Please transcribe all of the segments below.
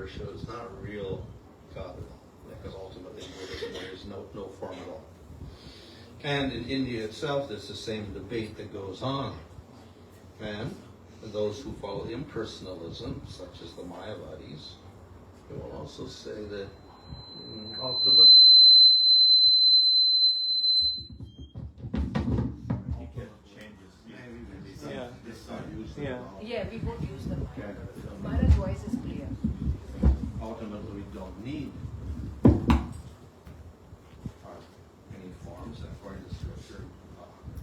worship is not real God at all, because ultimately Buddhism there is no form at all. And in India itself, there's the same debate that goes on. And those who follow impersonalism, such as the Mayavadis, they will also say that ultimately Yeah, we won't use them. Maharaj's voice is clear. ultimately we don't need any forms. According to scripture,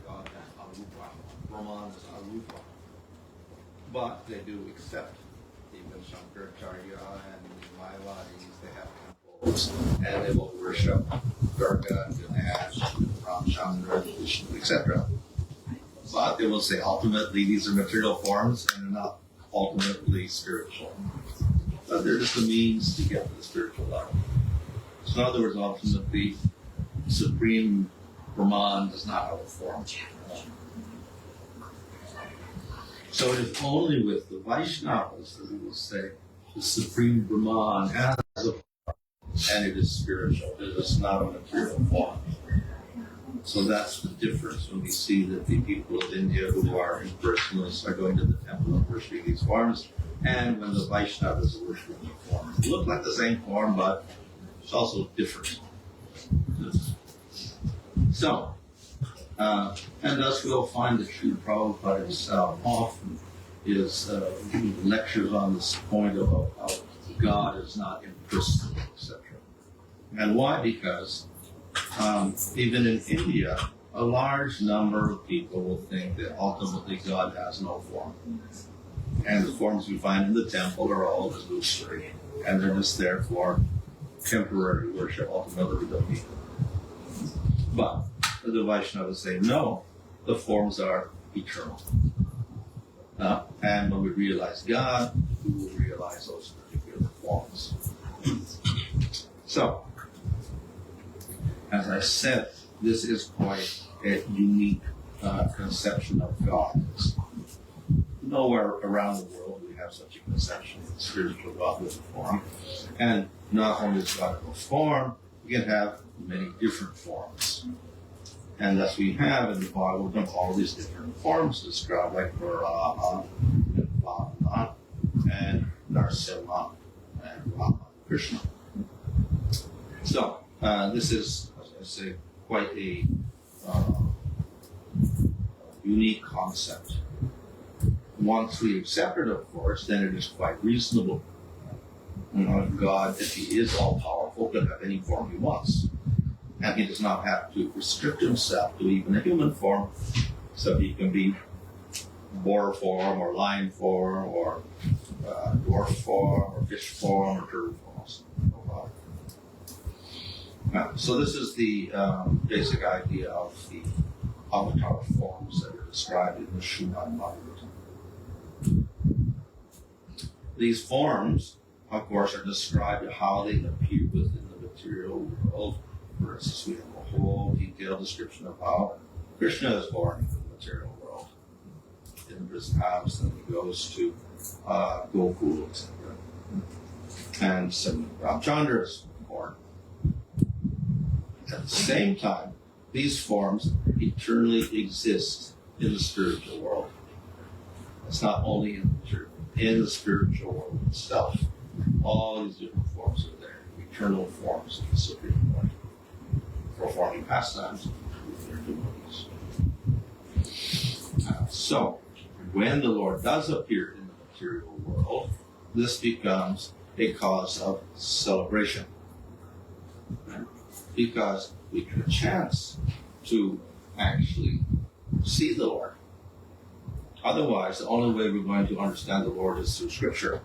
God has arupa, Brahman is arupa. But they do accept, even Shankaracharya and Mayavadis, they have temples and they will worship Durga, Ganesh, Ramacandra, Vishnu, etc. But they will say ultimately these are material forms and they're not ultimately spiritual. But they're just a means to get to the spiritual level. So in other words, ultimately, Supreme Brahman does not have a form. So it is only with the Vaishnavas that we will say the Supreme Brahman has a form and it is spiritual. It is not a material form. So that's the difference when we see that the people of India who are impersonalists are going to the temple and worshiping these forms, and when the Vaishnavas are worshiping the form. They look like the same form, but it's also different. So, and thus we'll find that Srila Prabhupada himself often is lectures on this point about how God is not impersonal, etc. And why? Because even in India, a large number of people will think that ultimately God has no form. And the forms we find in the temple are all illusory. And they're just there for temporary worship. Ultimately, we don't need them. But the Vaishnavas say, no, the forms are eternal. And when we realize God, we will realize those particular forms. So, as I said, this is quite a unique conception of God. Nowhere around the world we have such a conception of spiritual God with a form. And not only is God in a form, we can have many different forms. And thus we have in the Bhagavatam all these different forms described, like Varaha, and Vamana, and Narasimha, and Krishna. So, this is, as I say, quite a unique concept. Once we accept it, of course, then it is quite reasonable. God, if He is all-powerful, can have any form He wants. And He does not have to restrict Himself to even a human form, so He can be boar form, or lion form, or dwarf form, or fish form, or turtle form. So this is the basic idea of the avatar forms that are described in the Srimad Bhagavatam. These forms, of course, are described how they appear within the material world. For instance, we have a whole detailed description of how Krishna is born in the material world. In his house, and he goes to Gokul, etc. And some Ramacandra is born. At the same time, these forms eternally exist in the spiritual world. It's not only in the material, in the spiritual world itself. All these different forms are there, eternal forms of the Supreme Lord, performing pastimes with their devotees. So, when the Lord does appear in the material world, this becomes a cause of celebration. Because we get a chance to actually see the Lord. Otherwise, the only way we're going to understand the Lord is through Scripture.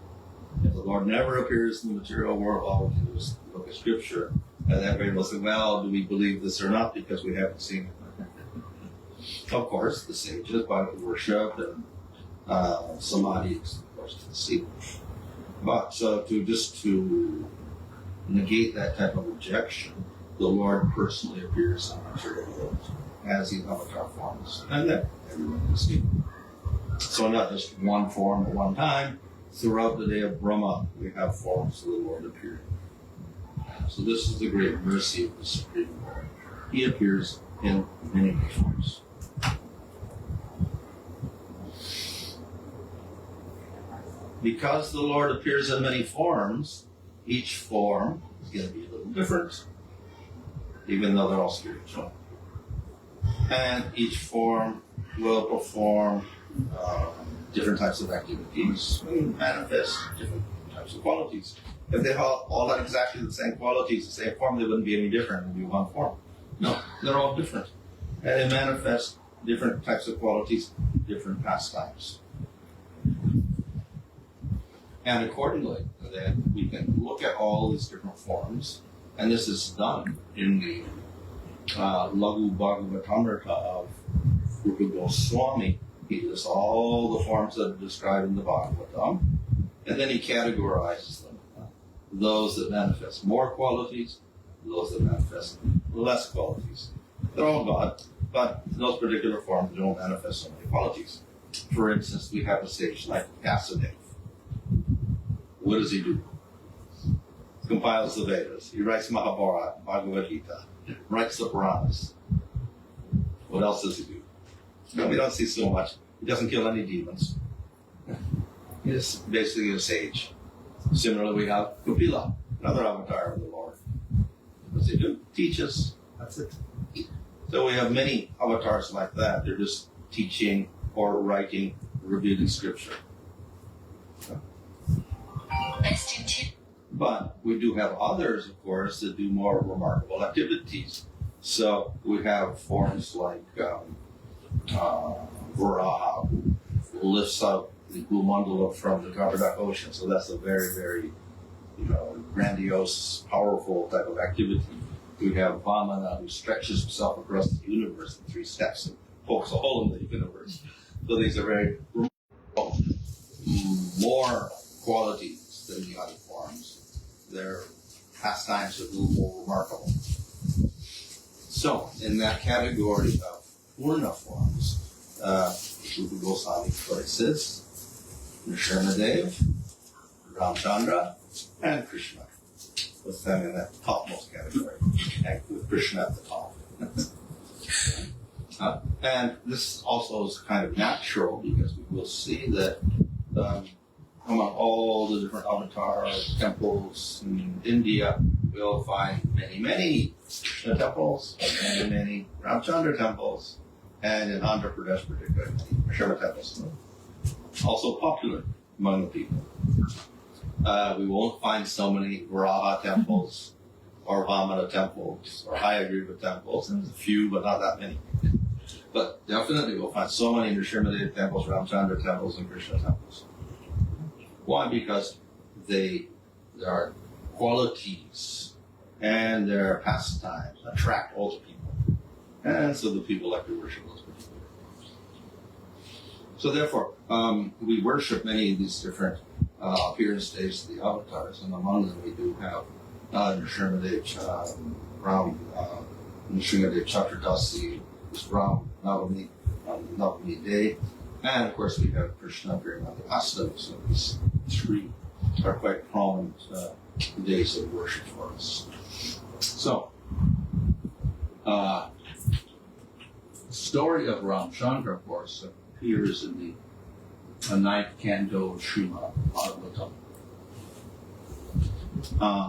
If the Lord never appears in the material world, all we can do is look at Scripture. And then everybody will say, well, do we believe this or not? Because we haven't seen it. Of course, the sages, by worship and samadhi, of course, can see it. But so to negate that type of objection, the Lord personally appears in the material world as these avatar forms. And then everyone can see it. So not just one form at one time, throughout the day of Brahma, we have forms of the Lord appearing. So this is the great mercy of the Supreme Lord. He appears in many forms. Because the Lord appears in many forms, each form is going to be a little different, even though they're all spiritual. And each form will perform different types of activities and manifest different types of qualities. If they all had exactly the same qualities, the same form, they wouldn't be any different. It would be one form. No, they're all different. And they manifest different types of qualities, different pastimes. And accordingly, then we can look at all these different forms, and this is done in the Lagu Bhagavatamrita of Srila Swami. He lists all the forms that are described in the Bhagavatam, and then he categorizes them. Those that manifest more qualities, those that manifest less qualities. They're all God, but those particular forms don't manifest so many qualities. For instance, we have a sage like Vyasadeva. What does he do? Compiles the Vedas. He writes Mahabharata, Bhagavad Gita, writes the Puranas. What else does he do? No, we don't see so much. He doesn't kill any demons. He's basically a sage. Similarly, we have Kapila, another avatar of the Lord. What does he do? Teaches. That's it. So we have many avatars like that. They're just teaching or writing, revealing scripture. But we do have others, of course, that do more remarkable activities. So we have forms like Varaha, who lifts up the blue mandala from the Gaudiya Ocean. So that's a very, very, grandiose, powerful type of activity. We have Vamana, who stretches himself across the universe in 3 steps and pokes a hole in the universe. So these are very remarkable, more qualities than the other forms. Their pastimes are a little more remarkable. So, in that category of Purna forms, Rupa Goswami places Nrsimhadev, Ramacandra, and Krishna, with them in that topmost category, and with Krishna at the top. And this also is kind of natural because we will see that among all the different avatar temples in India, we'll find many, many Krishna temples, many Ramacandra temples, and in Andhra Pradesh particularly, many Shiva temples. Also popular among the people. We won't find so many Varaha temples, or Vamana temples, or Hayagriva temples. There's a few, but not that many. But definitely we'll find so many Nrsimhadev temples, Ramacandra temples, and Krishna temples. Why? Because their qualities and their pastimes attract all the people. And so the people like to worship those people. So therefore, we worship many of these different appearance days of the avatars, and among them we do have Nrsimhadev Chaturdasi, Ram Navami Day, and of course we have Krishna appearing on the Ashtamas. So these 3 are quite prominent days of worship for us. So, the story of Ramacandra, of course, appears in the 9th canto of Srimad Bhagavatam.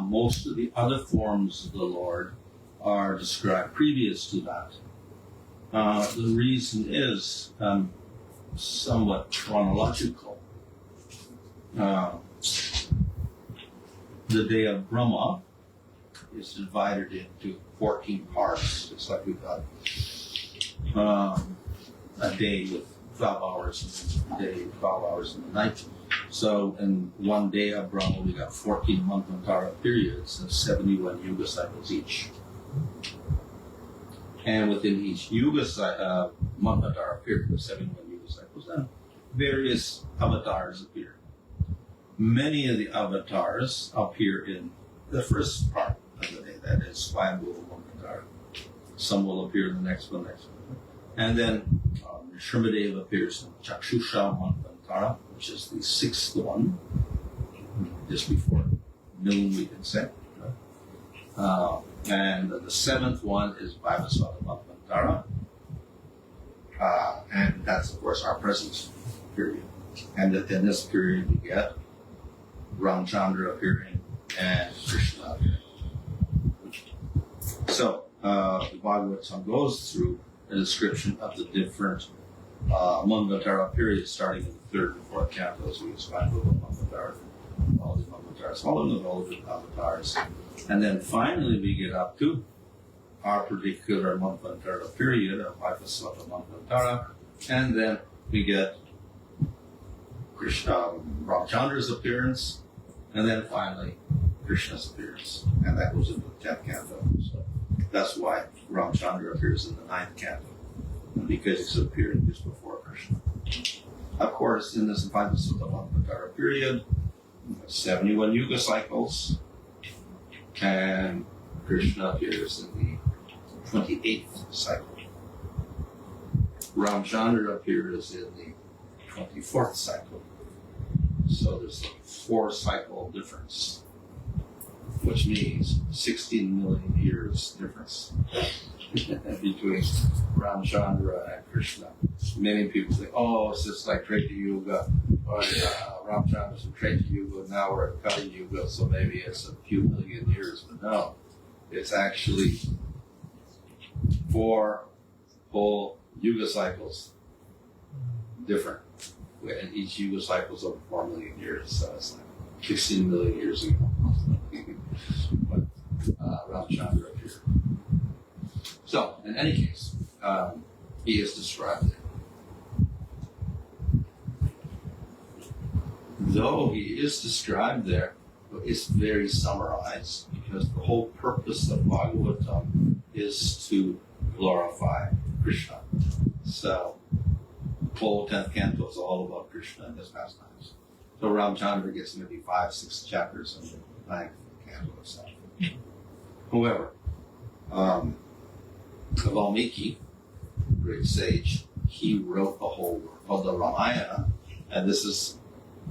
Most of the other forms of the Lord are described previous to that. The reason is somewhat chronological. The day of Brahma is divided into 14 parts. It's like we've got a day with 12 hours, and a day 12 hours in the night. So in one day of Brahma, we got 14 Manvantara periods of 71 Yuga cycles each. And within each Yuga Manvantara period of 71 Yuga cycles, then various avatars appear. Many of the avatars appear in the first part of the day, that is Swayambhuva Manvantara. Some will appear in the next one. And then Nrsimhadev appears in Chakshusha Manvantara. Manvantara, which is the sixth one, just before noon, we can say. And the seventh one is Vivasvata Manvantara, and that's, of course, our present period. And in this period, we get Ramacandra appearing and Krishna appearing. So, the Bhagavatam goes through a description of the different Manvantara periods, starting in the third and fourth cantos. We explain the Manvantara, all the Manvantaras, all of the avatars. And then finally we get up to our particular Manvantara period, our Vivasvata Manvantara, and then we get Krishna, Ramachandra's appearance, and then finally Krishna's appearance. And that goes into the 10th canto. So that's why Ramacandra appears in the 9th canto, because he's appearing just before Krishna. Of course, in this Vivasvata Manvantara period, 71 yuga cycles, and Krishna appears in the 28th cycle. Ramacandra appears in the 24th cycle. So there's a 4-cycle difference, which means 16 million years difference between Ramacandra and Krishna. Many people think, oh, it's just like Treta Yuga, or Ramachandra's from Treta Yuga, now we're at Kali Yuga, so maybe it's a few million years. But no, it's actually 4 whole Yuga cycles different. And each Yuga cycle is over 4 million years, so it's like 16 million years ago. But Ramacandra appeared. So, in any case, he is described there. Though he is described there, it's very summarized, because the whole purpose of Bhagavatam is to glorify Krishna. So, the whole 10th canto is all about Krishna and his pastimes. So Ramacandra gets maybe 5-6 chapters in the 9th canto itself. However, Valmiki, great sage, he wrote a whole work called the Ramayana, and this is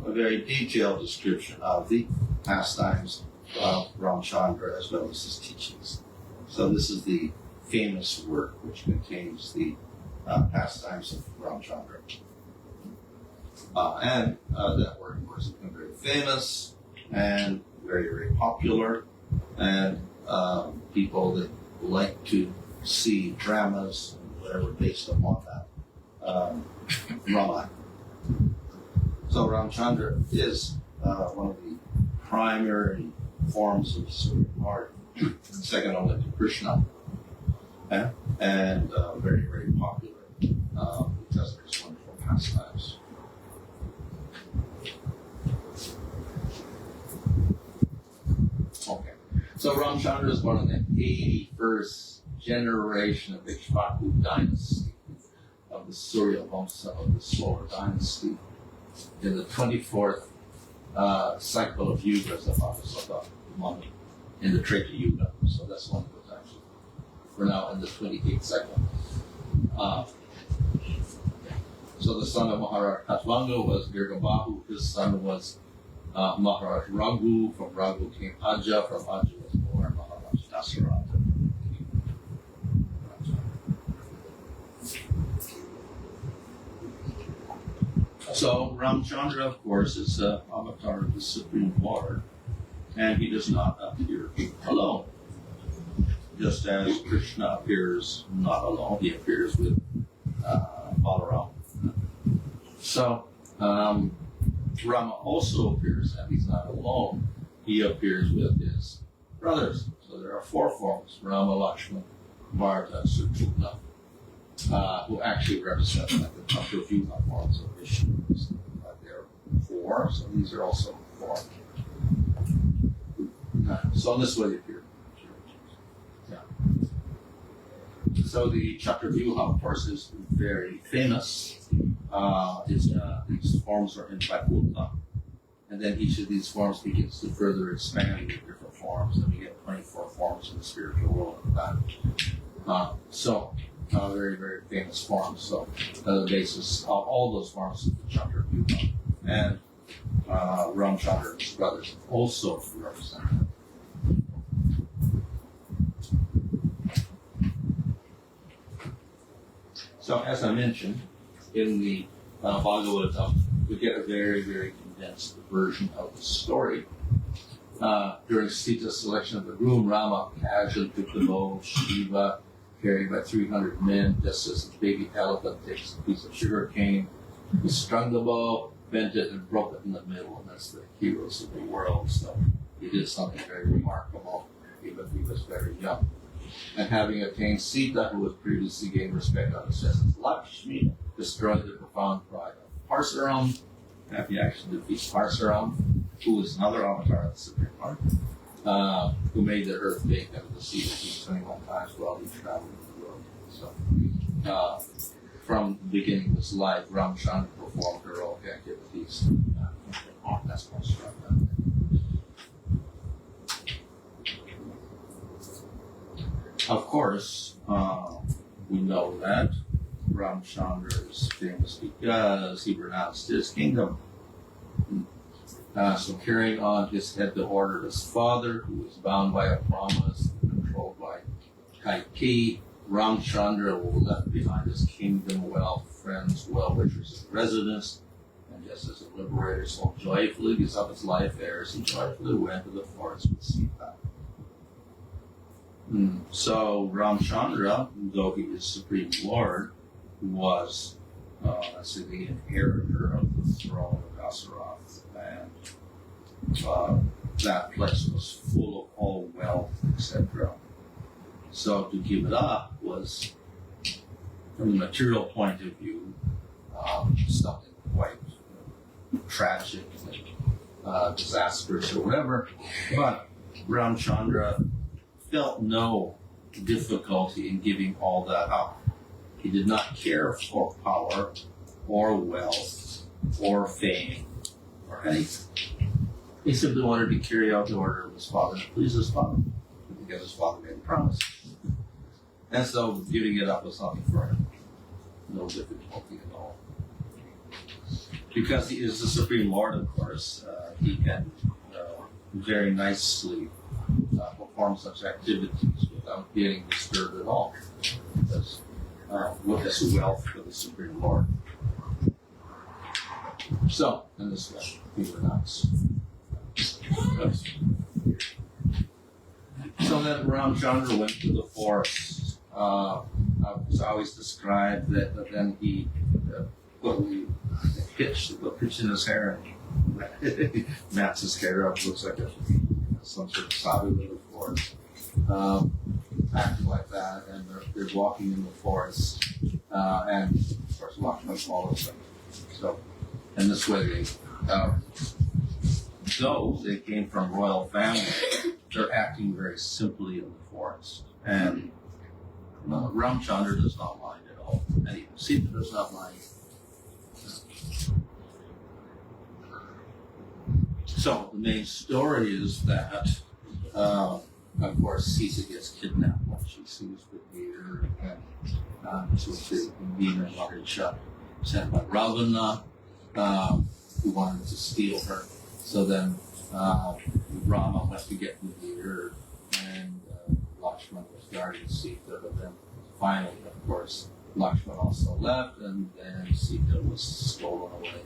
a very detailed description of the pastimes of Ramacandra as well as his teachings. So this is the famous work which contains the pastimes of Ramacandra. And that work, of course, has become very famous and very, very popular, and people that like to see dramas and whatever based upon that Rama. So Ramacandra is one of the primary forms of Supreme Lord, second only to Krishna, and very, very popular because of his wonderful pastimes. Okay, so Ramacandra is one of the 81st generation of Ikshvaku dynasty, of the Surya Vamsa, of the solar dynasty, in the 24th cycle of yugas of Vivasvata Manvantara, in the Treta Yuga. So that's one of those actually. We're now in the 28th cycle. So the son of Maharaj Katvanga was Virgabahu. His son was Maharaj Raghu. From Raghu came Aja. From Aja was born Maharaj Dasarata. So Ramacandra, of course, is the avatar of the Supreme Lord, and he does not appear alone. Just as Krishna appears not alone, he appears with Balaram. So Rama also appears, and he's not alone. He appears with his brothers. So there are 4 forms: Rama, Lakshmana, Bharata, Sutrugna, who actually represent like the Tantravyuha forms of Vishnu. There are 4, so these are also 4. So in this way they appear. Yeah. So the Chakravyuha, of course, is very famous. These forms are in Vaikuntha, and then each of these forms begins to further expand into different forms, and we get 24 forms in the spiritual world at that. Very, very famous forms. So the basis of all those forms is the Ramacandra Viewpoint. And Ramacandra and his brothers also represent that. So, as I mentioned, in the Bhagavatam, we get a very, very condensed version of the story. During Sita's selection of the groom, Rama casually took the bow of Shiva, carried by 300 men, just as a baby elephant takes a piece of sugar cane. He strung the bow, bent it, and broke it in the middle, and that's the heroes of the world. So he did something very remarkable, even if he was very young. And having attained Sita, who was previously gained respect on the senses, Lakshmi destroyed the profound pride of Parsuram. And he actually defeats Parsuram, who is another avatar of the Supreme Lord, who made the earth bake out of the sea that he 21 times while he traveled the world. So, from the beginning of his life, Ramacandra performed heroic activities. That's Parsuram. Of course, we know that Ramacandra is famous because he renounced his kingdom. So carrying on his head the order of his father, who was bound by a promise, controlled by Kaikeyi, Ramacandra left behind his kingdom, wealth, friends, well-wishers, and residents. And just as a liberator so joyfully gives up his life heirs, he joyfully went to the forest with Sita. So Ramacandra, though he is Supreme Lord, was the inheritor of the throne of Dasaratha, and that place was full of all wealth, etc. So to give it up was, from a material point of view, something quite tragic, disastrous, or whatever. But Ramacandra felt no difficulty in giving all that up. He did not care for power or wealth or fame or anything. He simply wanted to carry out the order of his father and please his father, because his father made a promise. And so giving it up was nothing for him. No difficulty at all. Because he is the Supreme Lord, of course, he can very nicely perform such activities without getting disturbed at all. Because what is wealth for the Supreme Lord? So, in this way, he renounced. So then Ramacandra went to the forest. It's always described that then he put pitch in his hair and mats his hair up, looks like some sort of sadhu in the forest. Acting like that, and they're walking in the forest, and of course Lakshman follows them. So, in this way, though they came from royal families, they're acting very simply in the forest. And Ramacandra does not mind at all, and even Sita does not mind. So the main story is that, of course, Sita gets kidnapped when she sees the deer, and so the demon Maharisha sent by Ravana, who wanted to steal her. So then Rama went to get the deer, and Lakshman was guarding Sita, but then finally, of course, Lakshman also left, and then Sita was stolen away.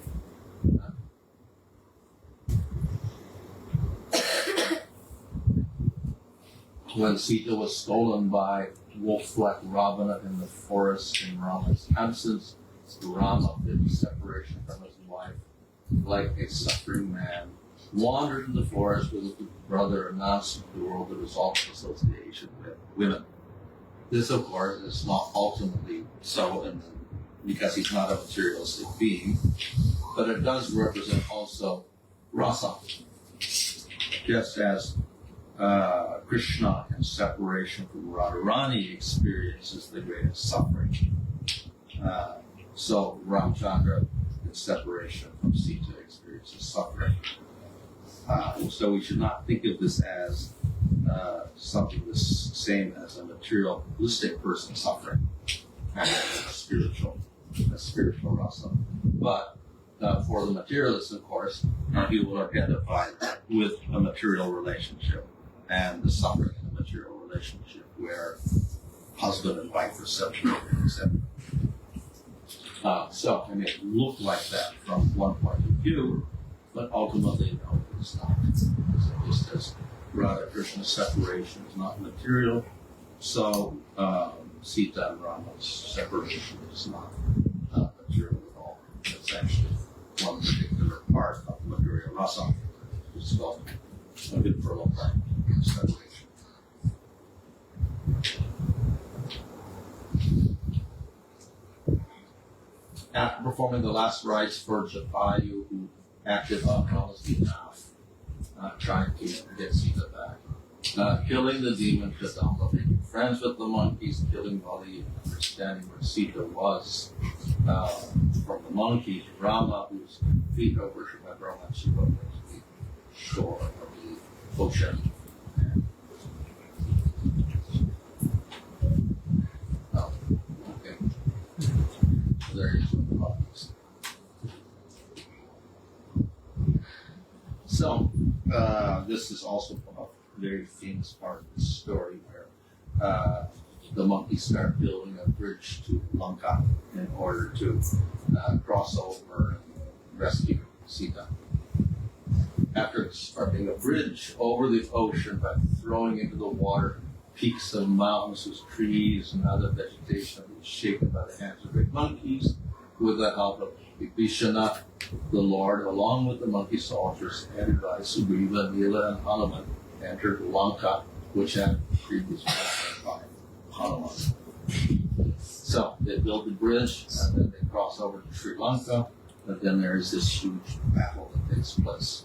When Sita was stolen by wolf-like Ravana in the forest in Rama's absence, Rama, in separation from his wife, like a suffering man, wandered in the forest with his brother and announced to the world the result of association with women. This, of course, is not ultimately so, because he's not a materialistic being, but it does represent also rasa, just as Krishna in separation from Radharani experiences the greatest suffering. So Ramacandra in separation from Sita experiences suffering. So we should not think of this as something the same as a materialistic person suffering, as a spiritual rasa. But for the materialist, of course, he will identify with a material relationship and the suffering in a material relationship where husband and wife are separated, etc. So it may look like that from one point of view, but ultimately, no, it's not. Just as Radha Krishna's separation is not material, so Sita and Rama's separation is not material at all. It's actually one particular part of material rasa, which is called a good for a long time separation. After performing the last rites for Jatayu, who acted on Rama's behalf, trying to get Sita back, killing the demon Kadamba, making friends with the monkeys, killing Bali, understanding where Sita was from the monkey, Rama, whose feet are worshipped by Brahma and Shiva, the shore of the ocean. Oh, okay. There is one of these. So, this is also a very famous part of the story where the monkeys start building a bridge to Lanka in order to cross over and rescue Sita. After starting a bridge over the ocean by throwing into the water peaks of mountains whose trees and other vegetation have been shaken by the hands of great monkeys, with the help of Vibhishana, the Lord, along with the monkey soldiers, headed by Sugriva, Nila, and Hanuman, entered Lanka, which had previously been by Hanuman. So they build the bridge, and then they cross over to Sri Lanka, but then there is this huge battle that takes place.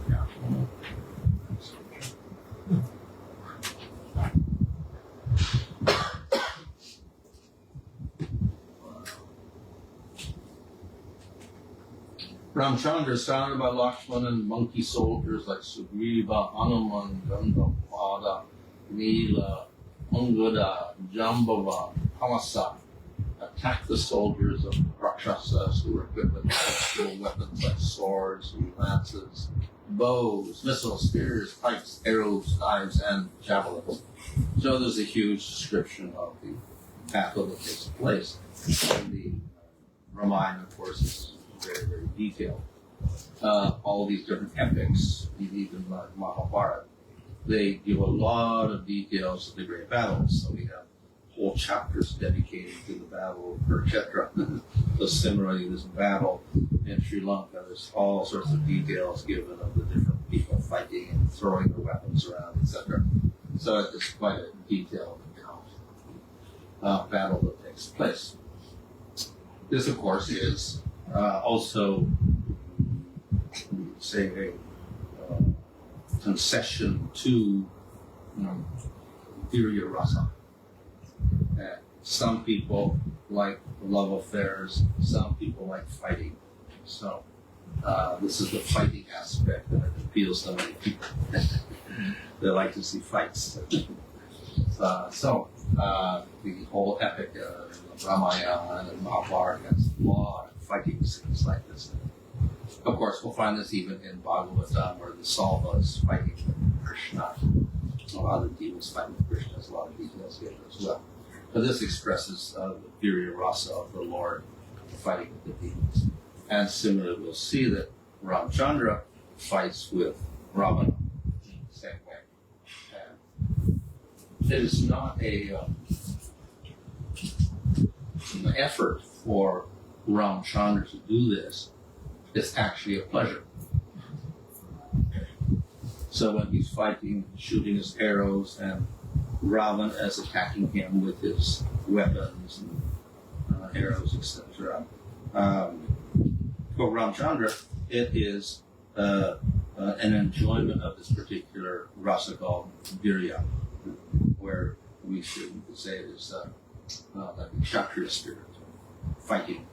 Yeah. Ramacandra is surrounded by Lakshmana and monkey soldiers like Sugriva, Hanuman, Gandhapada, Nila, Angada, Jambava, Hamasa, attacked the soldiers of Rakshasas who were equipped with actual weapons like swords, lances, bows, missiles, spears, pikes, arrows, knives, and javelins. So there's a huge description of the battle that takes place. And the Ramayana, of course, is very, very detailed. All these different epics, even Mahabharata, they give a lot of details of the great battles. So we have whole chapters dedicated to the battle of Kurukshetra. So similarly, this battle in Sri Lanka, there's all sorts of details given of the different people fighting and throwing their weapons around, etc. So it's quite a detailed account battle that takes place. This, of course, is also, say, a concession to Virya Rasa. Some people like love affairs, some people like fighting. So this is the fighting aspect that appeals to many people. They like to see fights. So the whole epic Ramayana and Mahabharata has a lot of fighting scenes like this. Of course, we'll find this even in Bhagavatam, where the Salva is fighting with Krishna. A lot of demons fighting with Krishna. There's a lot of details here as well. But this expresses the Virya Rasa of the Lord fighting with the demons. And similarly, we'll see that Ramacandra fights with Ravana in the same way. And it is not an effort for Ramacandra to do this. It's actually a pleasure. So when he's fighting, shooting his arrows, and Ravan is attacking him with his weapons and arrows, etc. For Ramacandra, it is an enjoyment of this particular rasa called virya, where we should say it is like a kshatriya spirit, fighting.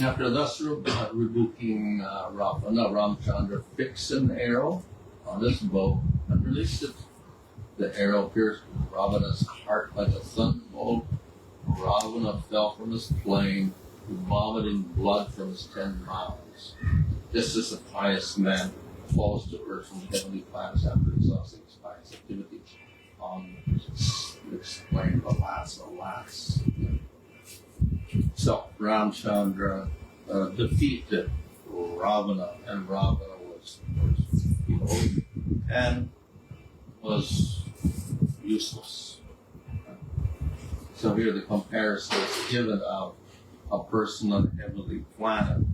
After thus rebuking Ramacandra fixed an arrow on his bow and released it The arrow pierced Ravana's heart like a thunderbolt. Ravana fell from his plane, vomiting blood from his 10 mouths. Just as a pious man falls to earth from heavenly planets after exhausting his pious activities. Explain, alas. So, Ramacandra defeated Ravana, and Ravana was killed and was useless. So here the comparison is given of a person on a heavenly planet.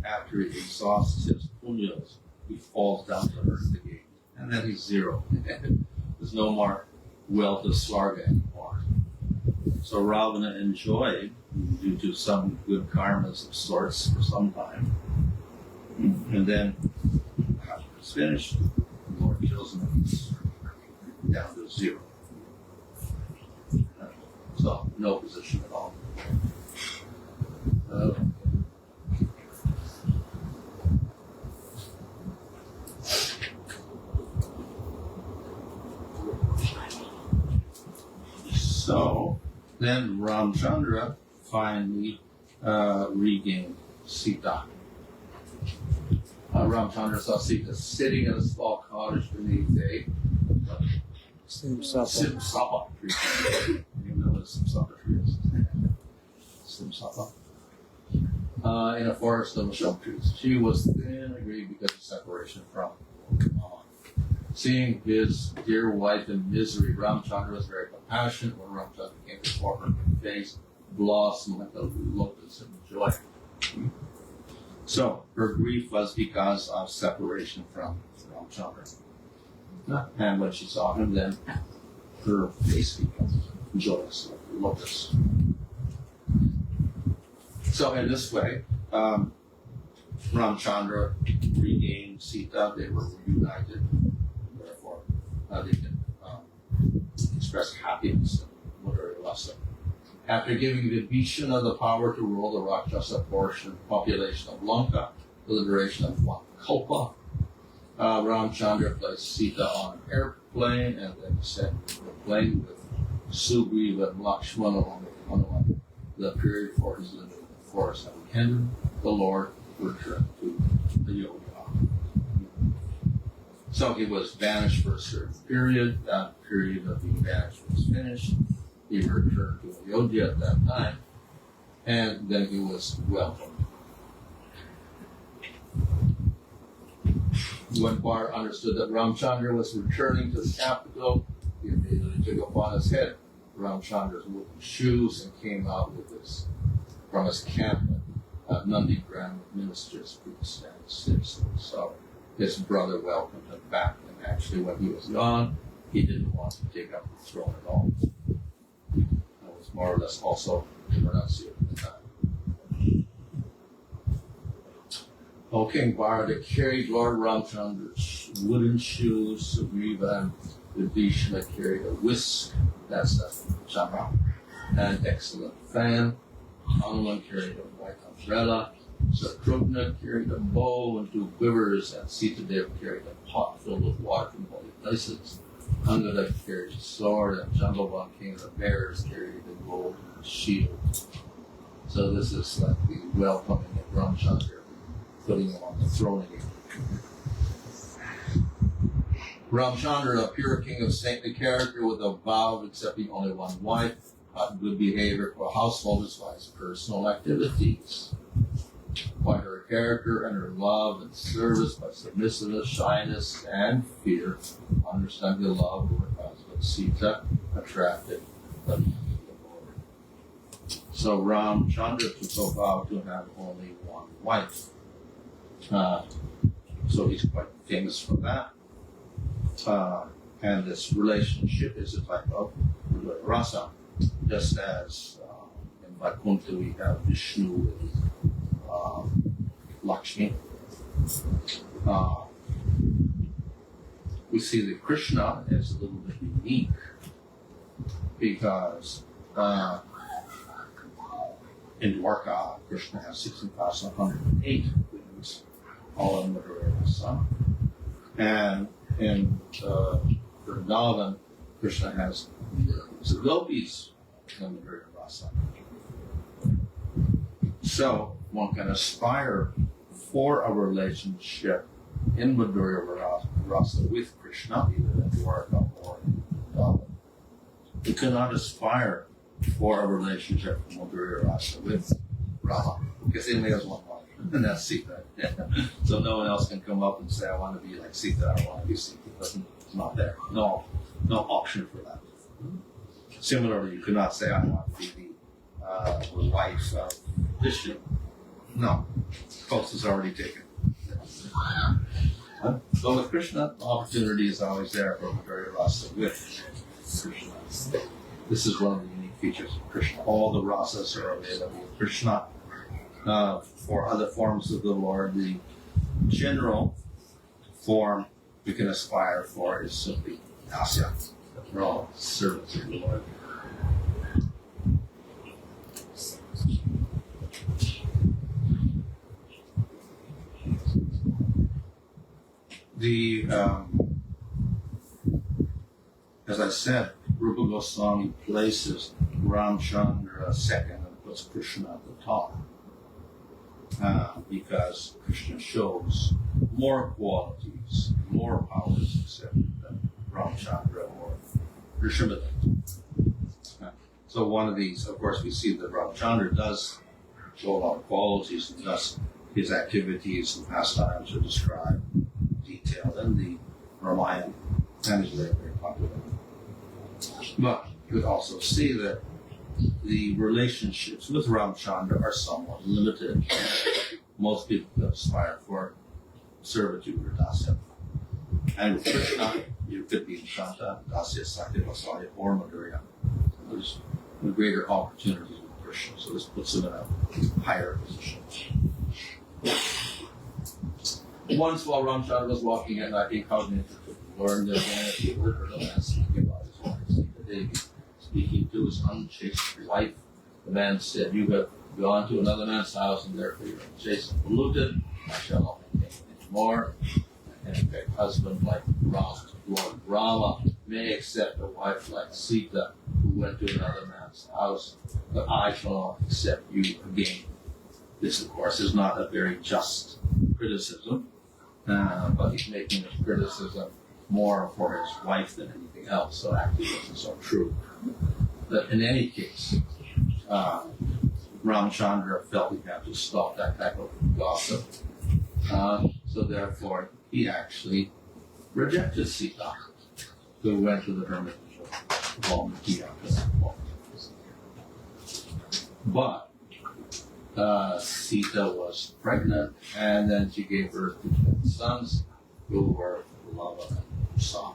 After he exhausts his punyas, he falls down to earth again, and then he's zero. There's no more wealth of Svarga anymore. So Ravana enjoyed, due to some good karmas of sorts, for some time. And then, after it's finished, the Lord kills him and he's down to zero. So, no position at all. So, then Ramacandra finally regained Sita. Ramacandra saw Sita sitting in a small cottage beneath a Simsapa tree. You know what a Simsapa tree is? Simsapa. In a forest of shum trees. She was thin and green because of separation from Mama. Seeing his dear wife in misery, Ramacandra was very compassionate. When Ramacandra came before her, her face blossomed like a lotus in joy. So, her grief was because of separation from Ramacandra. And when she saw him, then her face became joyous like a lotus. So, in this way, Ramacandra regained Sita. They were reunited. Therefore, they can express happiness and Mudra Rasa. After giving Vibhishana the power to rule the Rakshasa population of Lanka for the duration of 1 kalpa, Ramacandra placed Sita on an airplane and then sent the plane with Sugriva and Lakshmana along with Hanuman. The period for his living in the forest having ended, the Lord returned to the Yoga. So he was banished for a certain period. That period of being banished was finished. He returned to Ayodhya at that time, and then he was welcomed. When Bharat understood that Ramacandra was returning to the capital, he immediately took upon his head Ramachandra's wooden shoes and came out from his camp at Nandigram with ministers, priests, and citizens. So his brother welcomed him back, and actually when he was gone, he didn't want to take up the throne at all. That was more or less also renunciated at the time. O King Bharata carried Lord Ramachandra's wooden shoes, Sugriva and Vibhishana carried a whisk, that's the chapa, an excellent fan. Hanuman carried a white umbrella. Satrugna carried a bow and 2 quivers, and Sitadev carried a pot filled with water from holy places. Angada carried a sword, and Jambavan, king of the bears, carried a golden shield. So this is like the welcoming of Ramacandra, putting him on the throne again. Ramacandra, a pure king of saintly character with a vow of accepting only one wife, taught good behavior for householders by his personal activities. By her character and her love and service, by submissiveness, shyness, and fear, understanding the love of her husband Sita attracted the Lord. So Ramacandra took a vow to have only one wife. So he's quite famous for that. And this relationship is a type of rasa, just as in Vaikuntha we have Vishnu with Lakshmi. We see that Krishna is a little bit unique because in Dwarka, Krishna has 16,108 wings, all in Madhura Rasa. And in Vrindavan, Krishna has the gopis in Madhurya Rasa. So one can aspire for a relationship in Madhurya Rasa with Krishna, either in Dwarka or in Vrindavan. You cannot aspire for a relationship in Madhurya Rasa with Rama, because he only has one wife, and that's Sita. So no one else can come up and say, I want to be like Sita, I want to be Sita. It's not there. No option for that. Similarly, you cannot say, I want to be the wife of Vishnu. No. Post is already taken. So with Krishna, the opportunity is always there for Madhurya Rasa with Krishna. This is one of the unique features of Krishna. All the rasas are available with Krishna. For other forms of the Lord, the general form we can aspire for is simply dasya. We're all servants of the Lord. As I said, Rupa Goswami places Ramacandra second and puts Krishna at the top. Because Krishna shows more qualities, more powers accepted than Ramacandra or Rishabhadeva. So one of these, of course, we see that Ramacandra does show a lot of qualities, and thus his activities and pastimes are described, detailed in the Ramayana, and is very, very popular. But you could also see that the relationships with Ramacandra are somewhat limited. Most people aspire for servitude or dasya. And with Krishna, you could be in Shanta, Dasya, Sakya, Vasalya, or Madhurya. There's greater opportunities with Krishna, so this puts him in a higher position. Once while Ramacandra was walking at night, he called me to learn the vanity of the man speaking about his wife, Deity. Speaking to his unchaste wife, the man said, you have gone to another man's house and therefore you're unchaste and polluted. I shall not maintain any more. And in fact, husband like Lord Rama may accept a wife like Sita who went to another man's house, but I shall not accept you again. This, of course, is not a very just criticism, but he's making this criticism more for his wife than anything else, so actually it wasn't so true. But in any case, Ramacandra felt he had to stop that type of gossip. So therefore, he actually rejected Sita, who went to the hermitage of Valmiki after that point. But Sita was pregnant, and then she gave birth to 10 sons, who were Lava and Sam.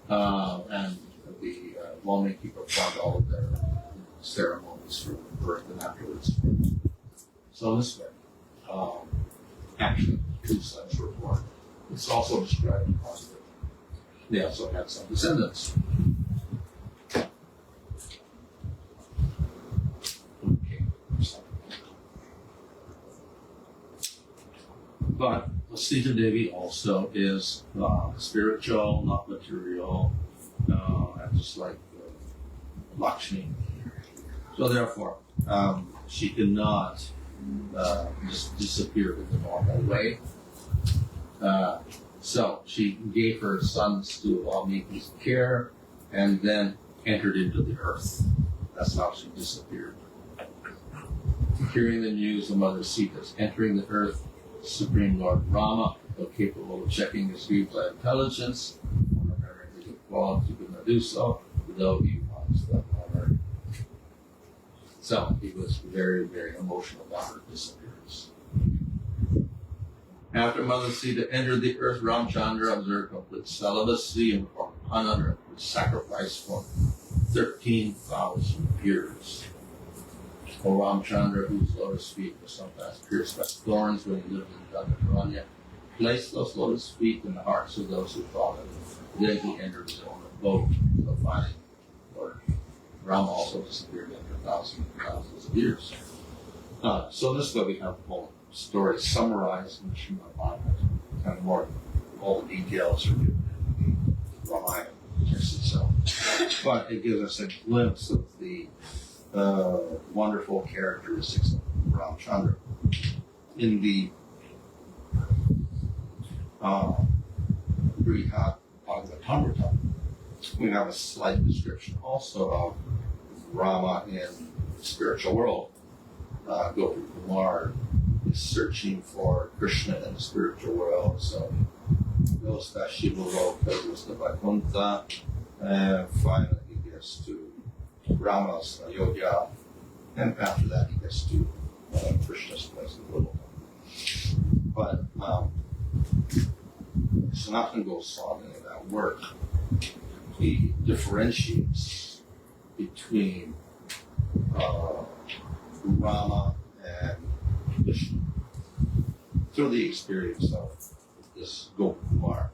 And the Valmiki performed all of their ceremonies for birth and afterwards. So this way, actually, 2 sons were born. It's also described in Positive. They also had some descendants. But Sita Devi also is spiritual, not material, and just like Lakshmi. So therefore, she cannot just disappear in the normal way. So she gave her sons to Valmiki's care and then entered into the earth. That's how she disappeared. Hearing the news of Mother Sita's entering the earth, Supreme Lord Rama, though capable of checking his views by intelligence, apparently the quality could not do so, though he was the honor. So he was very, very emotional about her disappearance. After Mother Sita entered the earth, Ramacandra observed complete celibacy and performed unhonored sacrifice for 13,000 years. O Ramacandra, whose lotus feet were sometimes pierced by thorns when he lived in Dandakaranya, placed those lotus feet in the hearts of those who followed him. Then he entered his own abode. So finally, Lord Rama also disappeared after thousands of years. So this way we have the whole story summarized in the Srimad Bhagavatam, and more all the details are given in the Ramayana. text itself. But it gives us a glimpse of the wonderful characteristics of Ramacandra. In the Brihad Bhagavatamrita, we have a slight description also of Rama in the spiritual world. Gopi Kumar is searching for Krishna in the spiritual world, so he goes to Shiva-loka, goes to Vaikuntha, and finally he gets to Rama's Ayodhya, and after that he gets to Krishna's place in Gaudiya. But Sanatana Goswami in that work, he differentiates between Rama and Vishnu through the experience of this Gopakumar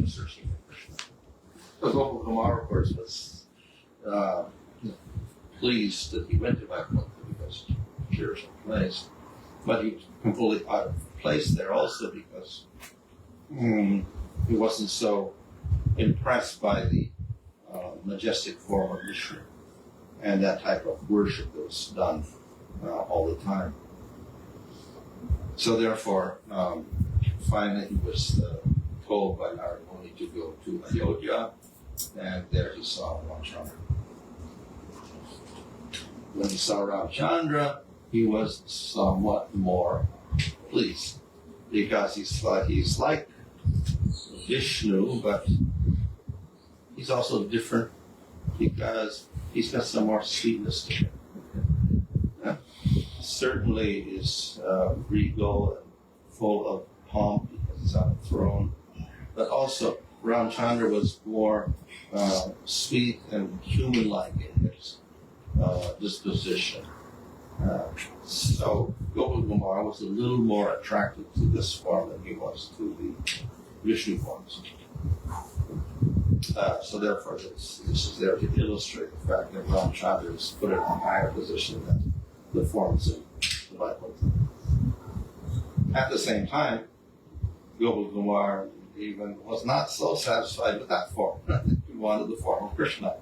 searching for Krishna. So Gopakumar, of course, was pleased that he went to Vaikuntha because there's a place, but he was completely out of place there also because he wasn't so impressed by the majestic form of Vishnu and that type of worship that was done all the time. So therefore, finally he was told by Narada Muni to go to Ayodhya, and there he saw Ramacandra. When he saw Ramacandra, he was somewhat more pleased because he's like Vishnu, but he's also different because he's got some more sweetness to him. Certainly is regal and full of pomp because he's on a throne, but also Ramacandra was more sweet and human-like in his disposition. So Gopakumar was a little more attracted to this form than he was to the Vishnu forms. So therefore, this is there to illustrate the fact that Ramacandra is put in a higher position than the forms in the Bible. At the same time, Gopakumar even was not so satisfied with that form. He wanted the form of Krishna,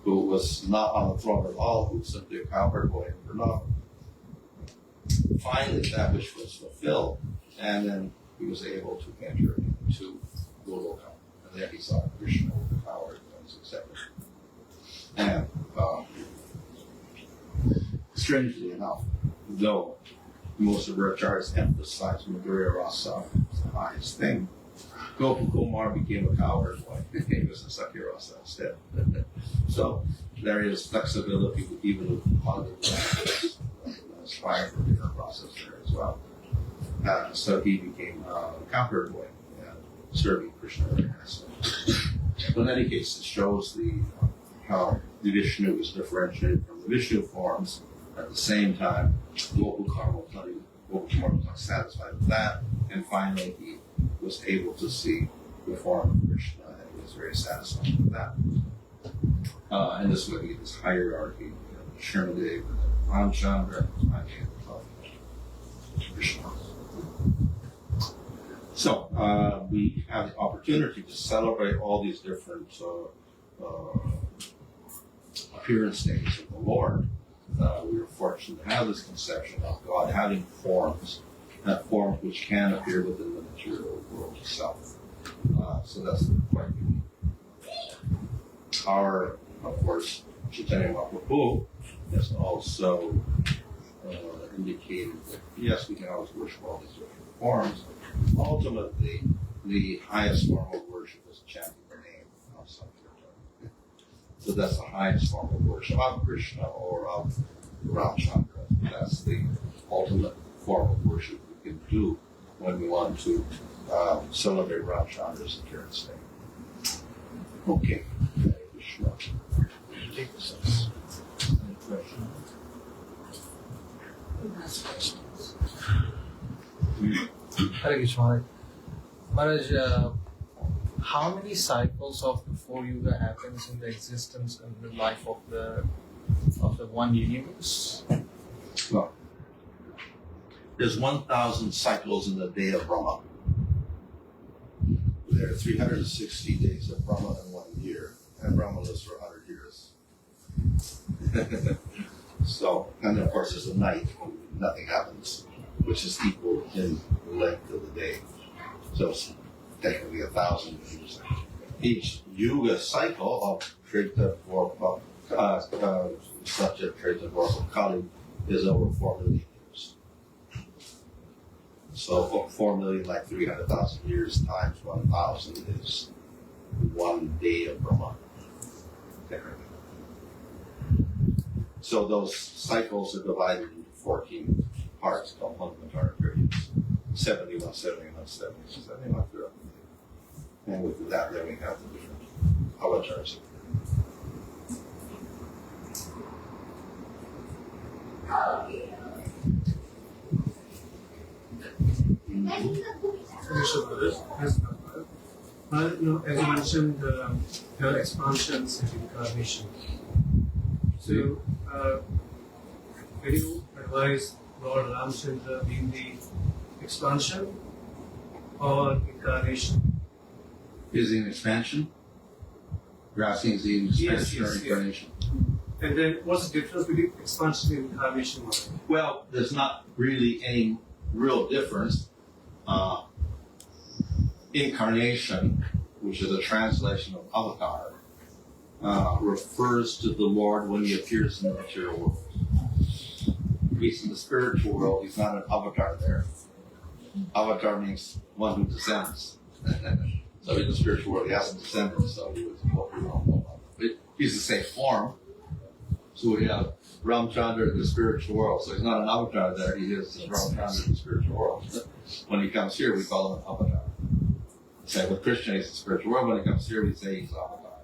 who was not on the throne at all, who was simply a cowherd boy in Brahma. Finally, that wish was fulfilled, and then he was able to enter into Gaudiya. And there he saw Krishna with the power and was accepted. And strangely enough, though most of our charts emphasize Madhurya Rasa as the highest thing, Gopakumar became a cowherd boy. He was a Sakya Rasa instead. So there is flexibility even with positive aspire for different process there as well. So he became a cowherd boy, serving Krishna very nicely. But in any case, it shows how the Vishnu is differentiated from the Vishnu forms. At the same time, Gopakumar was not satisfied with that, and finally he was able to see the form of Krishna, and he was very satisfied with that. And this would be this hierarchy, Shrimadeva, Ramacandra, and Krishna. So we have the opportunity to celebrate all these different appearance stages of the Lord. We are fortunate to have this conception of God having forms, forms which can appear within the material world itself. So that's quite unique. Our, of course, Chaitanya Mahaprabhu has also indicated that yes, we can always worship all these different forms. Ultimately, the highest form of worship is chanting the name of some kirtan. So that's the highest form of worship of Krishna or of Ramacandra. That's the ultimate form of worship we can do when we want to celebrate Ramachandra's appearance day. Okay. Hare Krishna. Take this as any question. Hare Krishna. Maharaj, how many cycles of the four yuga happens in the existence and the life of the one universe? Well, there's 1,000 cycles in the day of Brahma. there are 360 days of Brahma in 1 year, and Brahma lives for 100 years. So, and of course there's a night when nothing happens, which is equal in length of the day. So it's technically 1,000 years. Each yuga cycle of Treta or Satya, Treta, or Kali is over 4 million years. So 4 million, like 300,000 years times 1,000 is 1 day of Brahma. So those cycles are divided into 14 parts called Manvantara periods. 71, 71, 70, 71 throughout the day. And with that, then we have the different avatars. As you mentioned, there are expansions and incarnation. So, can you advise Lord Ramacandra being the expansion or incarnation? Is he an expansion? You're asking, is he an expansion or Yes. incarnation? And then what's the difference between expansion and incarnation? Well, there's not really any real difference. Incarnation, which is a translation of avatar, refers to the Lord when he appears in the material world. If he's in the spiritual world, he's not an avatar there. Avatar means one who descends. So in the spiritual world, he hasn't descended, so he was what we don't know about. He's the same form. So we have Ramacandra in the spiritual world. So he's not an avatar there, he is Ramacandra in the spiritual world. When he comes here, we call him an avatar. Same with Krishna, he's the spiritual world. When he comes here, we say he's avatar.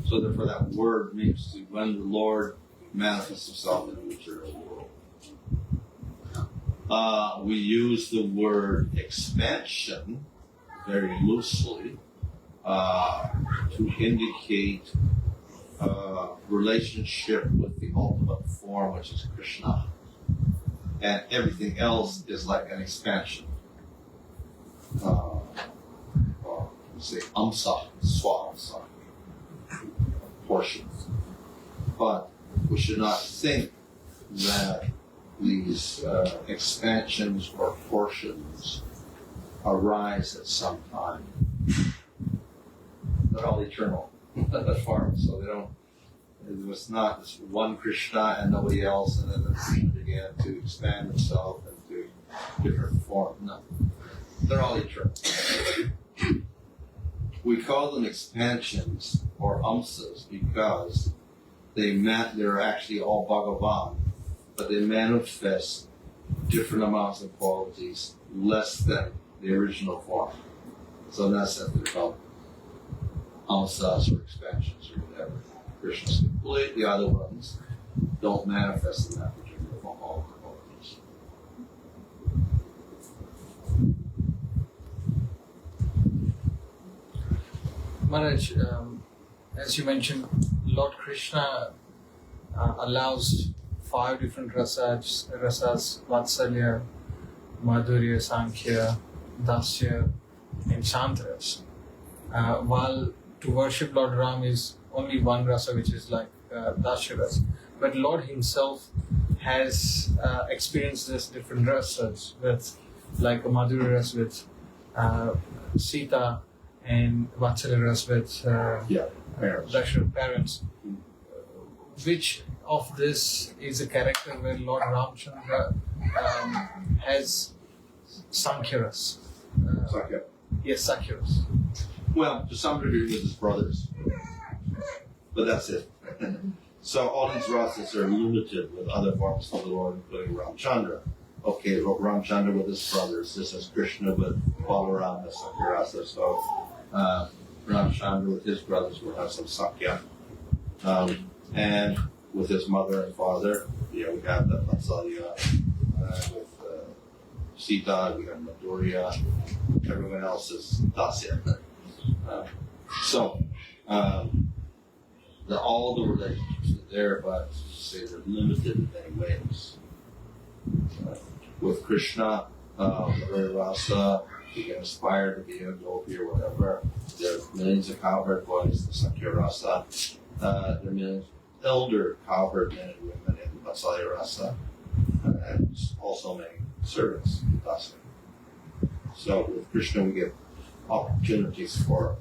So therefore that word means to when the Lord manifests himself in the material world. We use the word expansion very loosely to indicate relationship with the ultimate form, which is Krishna. And everything else is like an expansion. Or say amsa, swamsa, portions. But we should not think that these expansions or portions arise at some time. They're all eternal as far as, so they don't, it was not just one Krishna and nobody else, and then the Krishna began to expand himself into different forms. No. They're all eternal. We call them expansions or amsas because they're actually all Bhagavan, but they manifest different amounts of qualities less than the original form. So in that sense, they're called amsas or expansions or whatever. Krishna's complete, the other ones don't manifest in that particular form, all the qualities. Maharaj, as you mentioned, Lord Krishna allows 5 different rasas, Vatsalya, Madhurya, Sankhya, Dasya, and Shantaras. While to worship Lord Ram is only one rasa, which is like Dasya rasa. But Lord himself has experienced this different rasas with, like a Madhurya rasa with Sita, and Vatsalya rasa with Dasharatha's parents. Which of this is a character where Lord Ramacandra has Sankhya rasa? Sakya. Yes, Sankhya rasa. Well, to some degree with his brothers. But that's it. So all these rasas are limited with other forms of the Lord, including Ramacandra. Okay, Ramacandra with his brothers. This is Krishna with Balaram as Sakya rasa. So Ramacandra with his brothers will have some Sakya. And with his mother and father, we have the Vatsalya. With Sita, we have Madhurya. Everyone else is Dasya. All the relationships are there, but say they're limited in many ways. With Krishna, Madhurya Rasa, You can aspire to be a gopi or whatever. There are millions of cowherd boys in Sakya Rasa. There are millions of elder cowherd men and women in Vatsalya Rasa. And also many servants in Dasa. So with Krishna we get opportunities for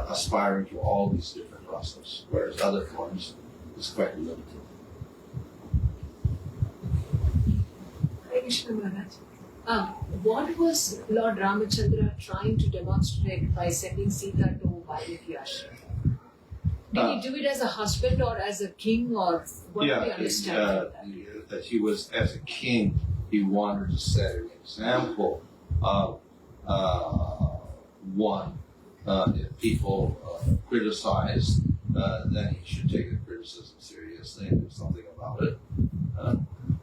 aspiring to all these different rasas, whereas other forms is quite limited. Hare Krishna Maharaj. What was Lord Ramacandra trying to demonstrate by sending Sita to Valmiki Ashram? Did he do it as a husband or as a king, or what do we understand from that? That he was, as a king, he wanted to set an example of one. If people criticize, then he should take the criticism seriously and do something about it.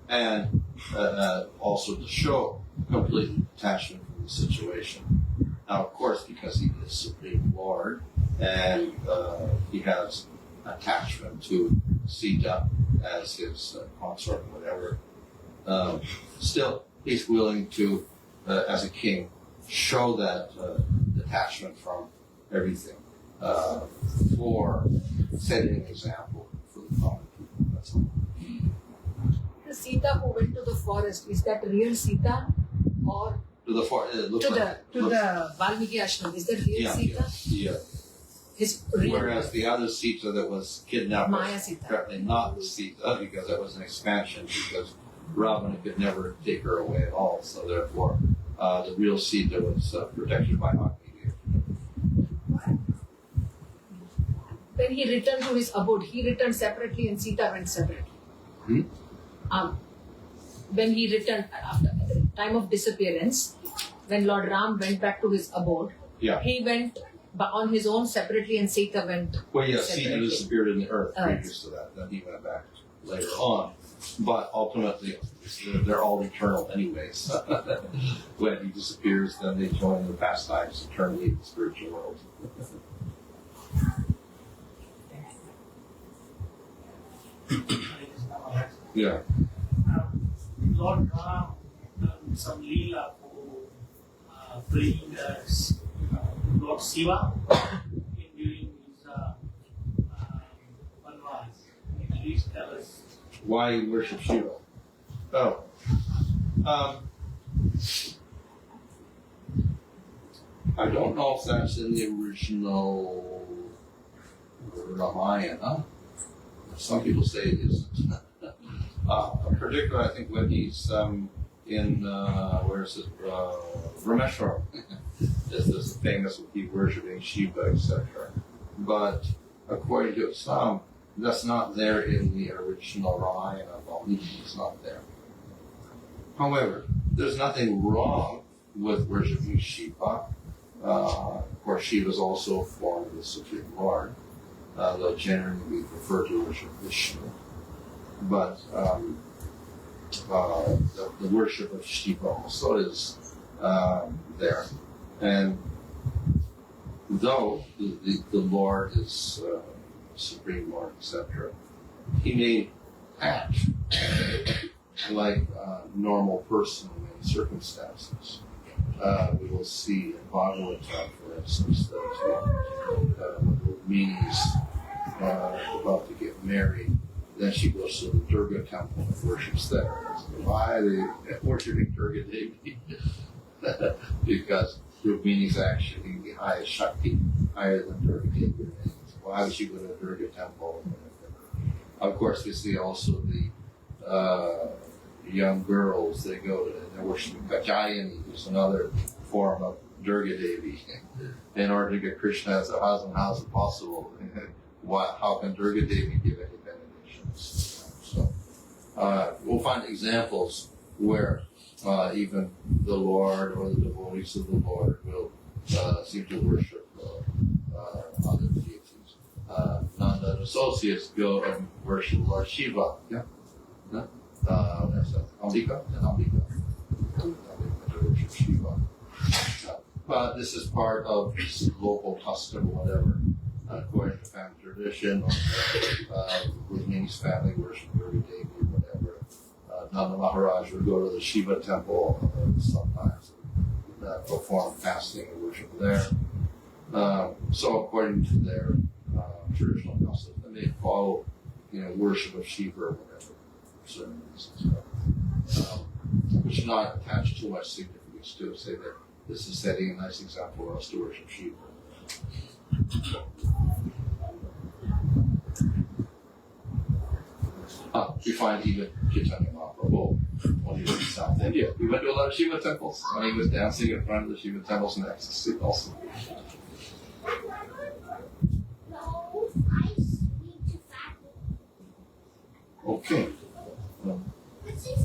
And also to show complete detachment from the situation. Now, of course, because he is Supreme Lord and he has attachment to Sita as his consort or whatever, still he's willing to, as a king, show that detachment from everything for setting an example for the common people. That's all. The Sita who went to the forest, is that real Sita, or To the forest, it looks to like, the Valmiki Ashram? Is that real Sita? Yeah. His real Whereas the other Sita that was kidnapped Maya was Sita. apparently not the Sita because it was an expansion because Ravana could never take her away at all. So therefore, the real Sita was protected by Agni. When he returned to his abode, he returned separately and Sita went separately. When he returned after the time of disappearance, when Lord Ram went back to his abode, he went on his own separately and Sita went Well, yeah, Sita separately. disappeared in the earth previous to that. Then he went back later on. But ultimately, they're all eternal anyways. When he disappears, then they join the pastimes eternally in the spiritual world. Yeah. Lord Ram done some leela for bringing Lord Shiva during his Vanvas. At least tell us. Why you worship Shiva? Oh. I don't know if that's in the original Ramayana. Some people say it isn't. Particularly, I think when he's in, where is it, Rameshwaram, is famous with he worshipping Shiva, etc. But according to some, that's not there in the original Ramayana. Valmiki is not there. However, there's nothing wrong with worshipping Shiva. Of course, Shiva is also a form of the Supreme Lord, though generally we prefer to worship Vishnu. But the worship of Shiva also is there. And though the Lord is Supreme Lord, etc., he may act like a normal person in circumstances. We will see in Bhagavatam, for instance, that Rukmini's about to get married. Then she goes to the Durga temple and worships there. Why are they worshipping Durga Devi? Because Rukmini is actually the highest Shakti, higher than Durga Devi. Why would she go to a Durga temple? Of course, we see also the young girls, they're worshiping Kajayani, who's another form of Durga Devi. In order to get Krishna as a husband, how is it possible? How can Durga Devi give any benedictions? So we'll find examples where even the Lord or the devotees of the Lord will seem to worship other deities. Nanda and associates go and worship Lord Shiva. Yeah? That's Ambika and Ambika. They worship Shiva. But this is part of local custom or whatever. According to family tradition, or Rukmini's family worship Durga Devi or whatever. Nanda Maharaj would go to the Shiva temple sometimes perform fasting and worship there. So according to their traditional customs, and they follow, worship of Shiva or whatever, certain reasons. Which is not attached too much significance to say that this is setting a nice example for us to worship Shiva. We find even Chaitanya Mahaprabhu when he was in South India. He went to a lot of Shiva temples, and he was dancing in front of the Shiva temples in ecstasy also. Okay.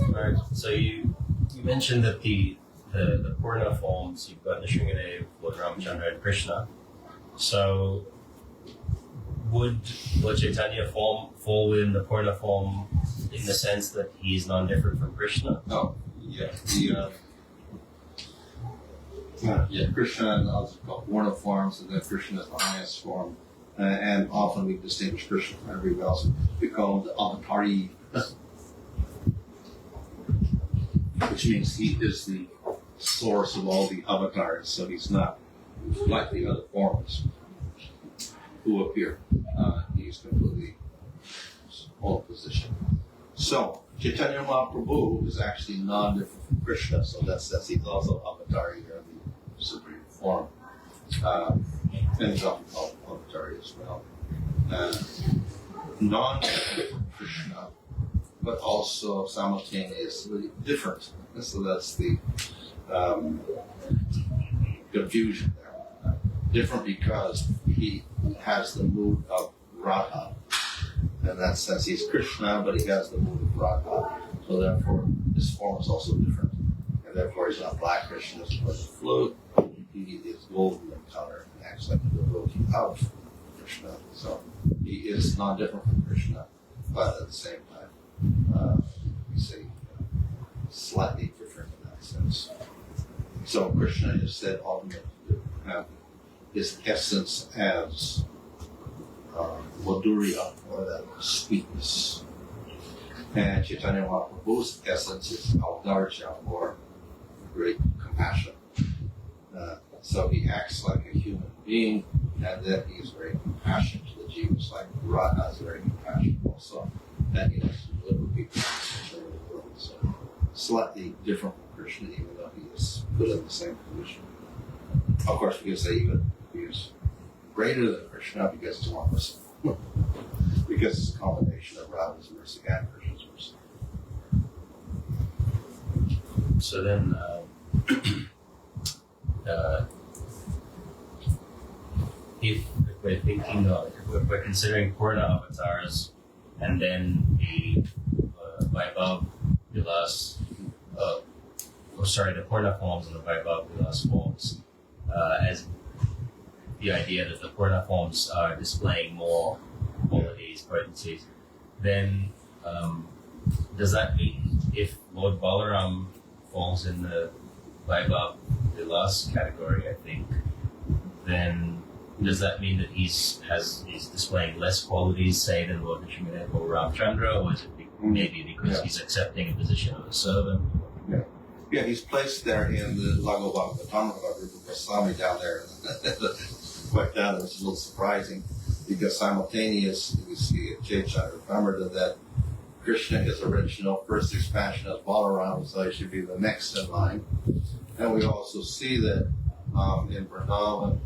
Alright, so you mentioned that the Purna forms, you've got Nrsimhadev, Lord Ramacandra, and Krishna. So would Lord Chaitanya fall within the Purna form in the sense that he is non-different from Krishna? No. Yeah. Krishna and others called Purna forms, and then Krishna is the highest form. And often we distinguish Krishna from everybody else. We call him the avatari, which means he is the source of all the avatars. So he's not like the other forms who appear. He's completely all position. So Chaitanya Mahaprabhu is actually non-different from Krishna. So that's he's also avatari, or the supreme form. And he's often called avatari as well. Non-different from Krishna, but also simultaneously different. And so that's the confusion there. Different because he has the mood of Radha. In that sense, he's Krishna, but he has the mood of Radha. So therefore, his form is also different. And therefore, he's not black Krishna as opposed to flute. He is golden in color and acts like the devotee of Krishna. So he is not different from Krishna, but at the same time, we say slightly different in that sense. So Krishna is said ultimately to have his essence as Madhurya, or that sweetness. And Chaitanya Mahaprabhu's essence is Audarja, or great compassion. So he acts like a human being, and then he is very compassionate to the jivas, like Radha is very compassionate also. And he has to deliver people in the world. So slightly different from Krishna, even though he is put in the same position. Of course, we can say even he is greater than Krishna because he's more merciful. Because it's a combination of Radha's mercy and Krishna's mercy. So then, if we're thinking of, if we're considering Purna avatars, and then the Vaibhav Vilas, the Purna forms and the Vaibhav Vilas forms, as the idea that the Purna forms are displaying more qualities, potencies, then does that mean if Lord Balaram falls in the Vaibhav Vilas category, I think, then does that mean that he's displaying less qualities, say, than Lord Nrsimhadev or Ramacandra, or is it maybe because he's accepting a position of a servant? Yeah, he's placed there in the Lago Bhagavatam of Rupa Goswami down there. Quite down there, it's a little surprising because simultaneously we see at Chaitanya Ramamrita that Krishna is original, first expansion of Balaram, so he should be the next in line. And we also see that in Vrindavan,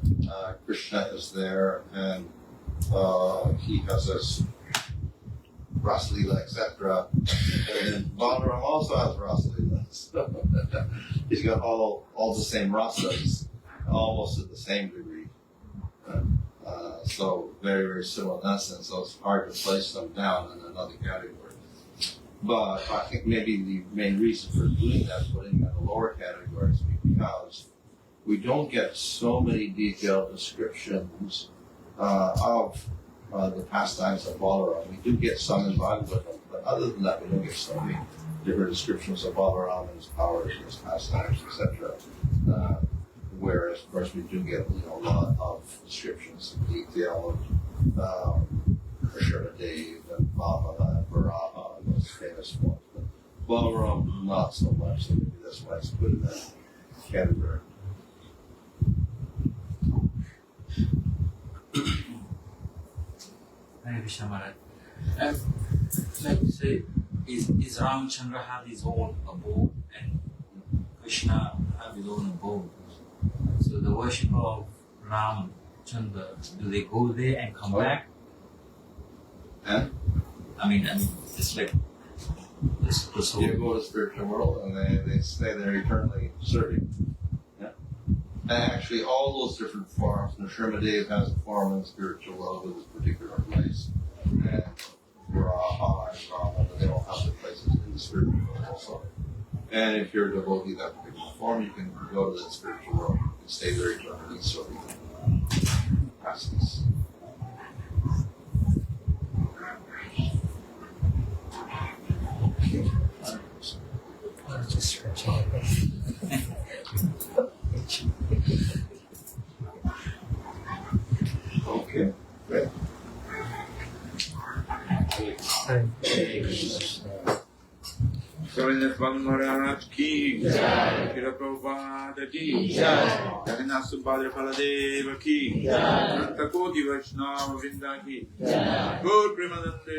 Krishna is there, and he has this Rasalila, etc. And then Balaram also has Rasalila. So he's got all the same rasas, almost at the same degree. So very, very similar in that sense. So it's hard to place them down in another category. But I think maybe the main reason for doing that, putting them in the lower categories, because we don't get so many detailed descriptions of the pastimes of Balaram. We do get some in Bhagavatam, but other than that, we don't get so many different descriptions of Balaram and his powers and his pastimes, etc. Whereas, of course, we do get a lot of descriptions in detail of Nrsimhadev and Vamana and Varaha and those famous ones. But Balaram, not so much. So maybe that's why it's put in that category. Krishna Maharaj. Like say, is Ramacandra have his own abode and Krishna have his own abode? So the worshipper of Ramacandra, do they go there and come back? And I mean, it's like this whole. you go to the spiritual world and they stay there eternally serving. Yeah. And actually, all those different forms, Nrsimhadev has a form in the spiritual world with this particular place. And Raha and Brahma, they all have their places in the spiritual world also. And if you're a devotee of that particular form, you can go to the spiritual world and stay there eternally serving. Practice. Okay, great. Srila Maharaj ki jai, Srila Prabhupada ki jai, Jagannath Subhadra Baladeva ki jai, Gaudiya Vaishnava Vrinda ki jai, Gaur Premanande.